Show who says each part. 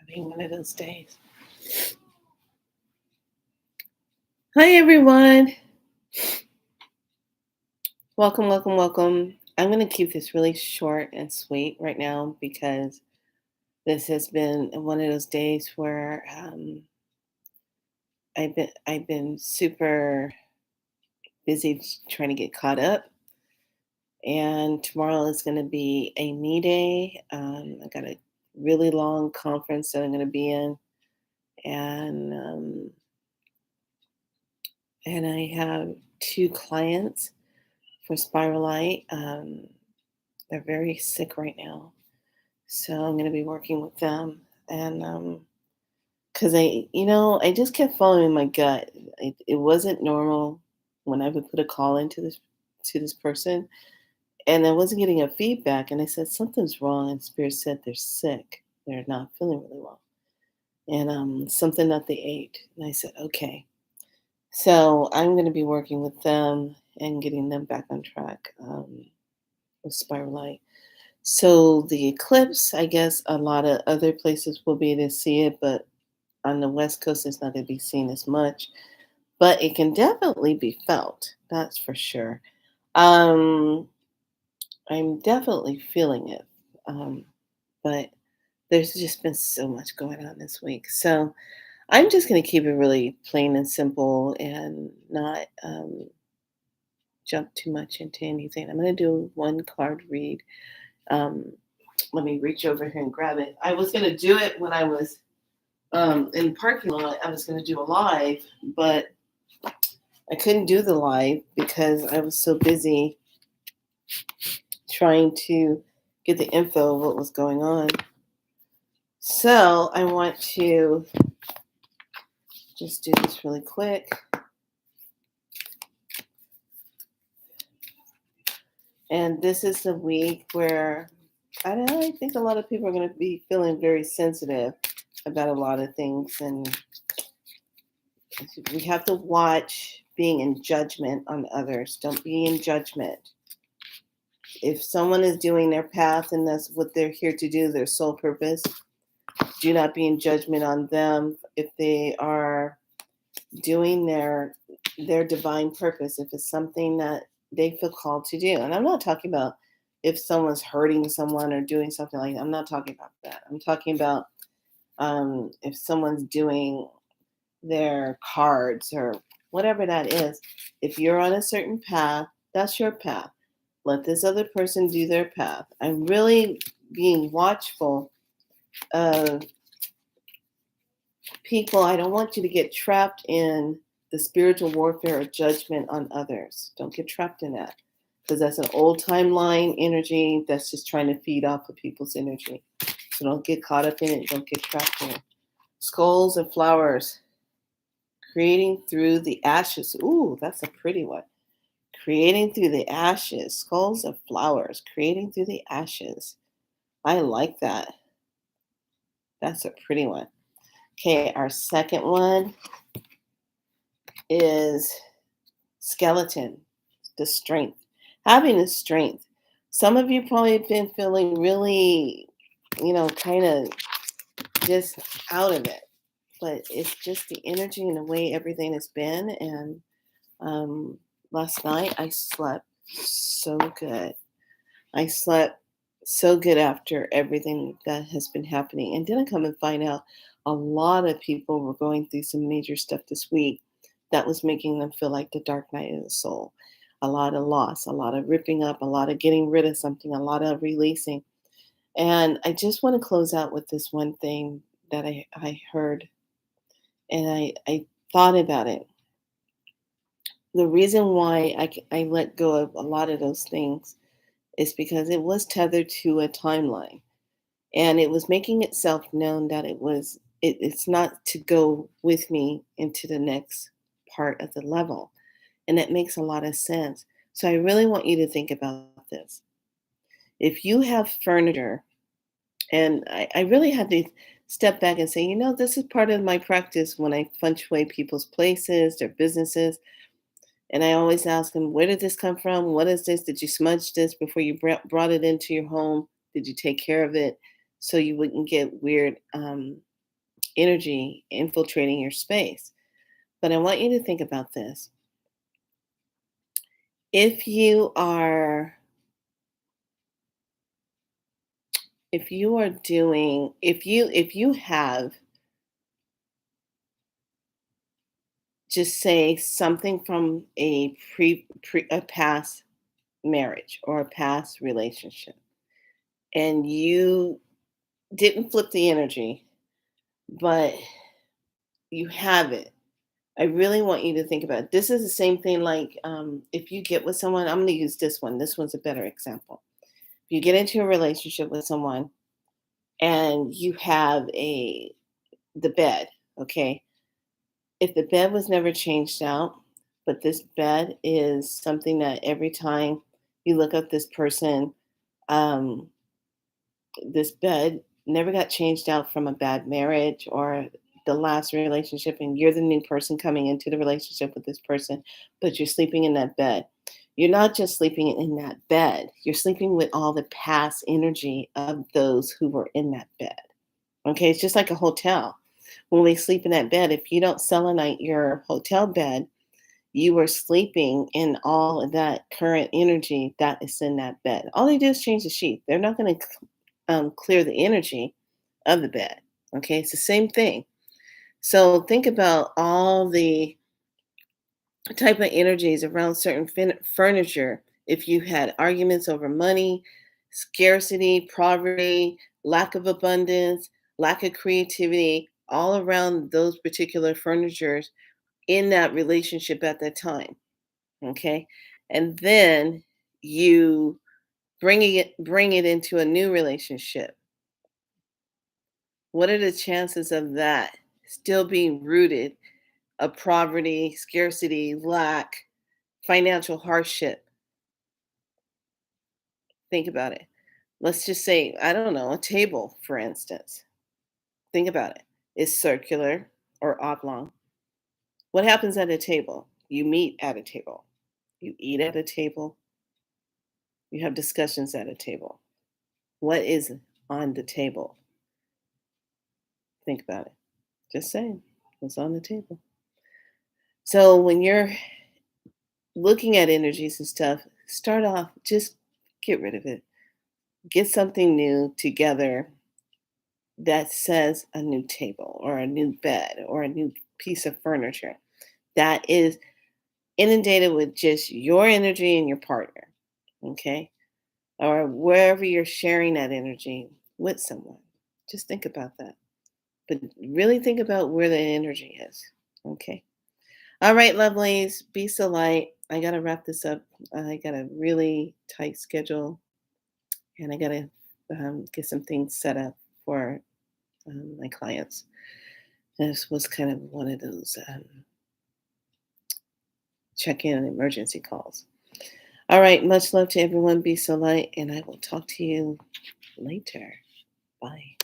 Speaker 1: Having one of those days. Hi, everyone. Welcome, welcome, welcome. I'm going to keep this really short and sweet right now because this has been one of those days where I've been super busy trying to get caught up. And tomorrow is going to be a me day. I got a really long conference that I'm going to be in, and I have two clients for Spiralite. They're very sick right now, so I'm going to be working with them. And because I just kept following my gut. It wasn't normal when I would put a call into this person, and I wasn't getting a feedback. And I said something's wrong, and Spirit said they're sick. They're not feeling really well, and something that they ate. And I said okay. So I'm going to be working with them and getting them back on track with Spiralite. So the eclipse, I guess a lot of other places will be able to see it, but on the West Coast, it's not going to be seen as much. But it can definitely be felt. That's for sure. Um, I'm definitely feeling it. Um, but there's just been so much going on this week. So I'm just going to keep it really plain and simple and not jump too much into anything. I'm going to do one card read. Um, Let me reach over here and grab it. I was going to do it when I was in the parking lot. I was going to do a live, but I couldn't do the live because I was so busy trying to get the info of what was going on. So I want to just do this really quick. And this is the week where I think a lot of people are going to be feeling very sensitive about a lot of things. And we have to watch being in judgment on others. Don't be in judgment. If someone is doing their path and that's what they're here to do, their sole purpose, do not be in judgment on them if they are doing their divine purpose, if it's something that they feel called to do. And I'm not talking about if someone's hurting someone or doing something like that. I'm not talking about that. I'm talking about if someone's doing their cards or whatever that is. If you're on a certain path, that's your path. Let this other person do their path. I'm really being watchful of people. I don't want you to get trapped in the spiritual warfare or judgment on others. Don't get trapped in that because that's an old timeline energy that's just trying to feed off of people's energy. So don't get caught up in it. Don't get trapped in it. Skulls and flowers, creating through the ashes. Ooh, that's a pretty one. Creating through the ashes, skulls and flowers, creating through the ashes. I like that. That's a pretty one. Okay, our second one is skeleton, the strength. Having the strength. Some of you probably have been feeling really, kind of just out of it. But it's just the energy and the way everything has been. And um, last night I slept so good. I slept so good after everything that has been happening. And then I come and find out a lot of people were going through some major stuff this week that was making them feel like the dark night of the soul. A lot of loss, a lot of ripping up, a lot of getting rid of something, a lot of releasing. And I just want to close out with this one thing that I heard and I thought about it. The reason why I let go of a lot of those things is because it was tethered to a timeline and it was making itself known that it's not to go with me into the next part of the level, and it makes a lot of sense. So I really want you to think about this. If you have furniture, and I really had to step back and say, this is part of my practice when I feng shui people's places, their businesses. And I always ask them, where did this come from? What is this? Did you smudge this before you brought it into your home? Did you take care of it so you wouldn't get weird? energy infiltrating your space. But I want you to think about this. If you are if you have, just say, something from a past marriage or a past relationship, and you didn't flip the energy, but you have it. I really want you to think about it. This is the same thing like, if you get with someone, I'm going to use this one. This one's a better example. If you get into a relationship with someone and you have the bed, okay? If the bed was never changed out, but this bed is something that every time you look up this person, um, this bed never got changed out from a bad marriage or the last relationship, and you're the new person coming into the relationship with this person, but you're sleeping in that bed. You're not just sleeping in that bed, you're sleeping with all the past energy of those who were in that bed. Okay, it's just like a hotel. When we sleep in that bed, if you don't selenite your hotel bed, you are sleeping in all of that current energy that is in that bed. All they do is change the sheet. They're not going to clear the energy of the bed. Okay, it's the same thing. So think about all the type of energies around certain furniture. If you had arguments over money, scarcity, poverty, lack of abundance, lack of creativity, all around those particular furnitures in that relationship at that time. Okay, and then you bring it into a new relationship. What are the chances of that still being rooted of poverty, scarcity, lack, financial hardship? Think about it. Let's just say, I don't know, a table, for instance. Think about it. Is circular or oblong? What happens at a table? You meet at a table. You eat at a table. You have discussions at a table. What is on the table? Think about it. Just saying, what's on the table? So when you're looking at energies and stuff, start off, just get rid of it. Get something new together that says a new table or a new bed or a new piece of furniture that is inundated with just your energy and your partner, okay? Or wherever you're sharing that energy with someone. Just think about that. But really think about where the energy is, okay? All right, lovelies, be so light. I got to wrap this up. I got a really tight schedule and I got to get some things set up for my clients. This was kind of one of those check-in emergency calls. All right, much love to everyone. Be so light, and I will talk to you later. Bye.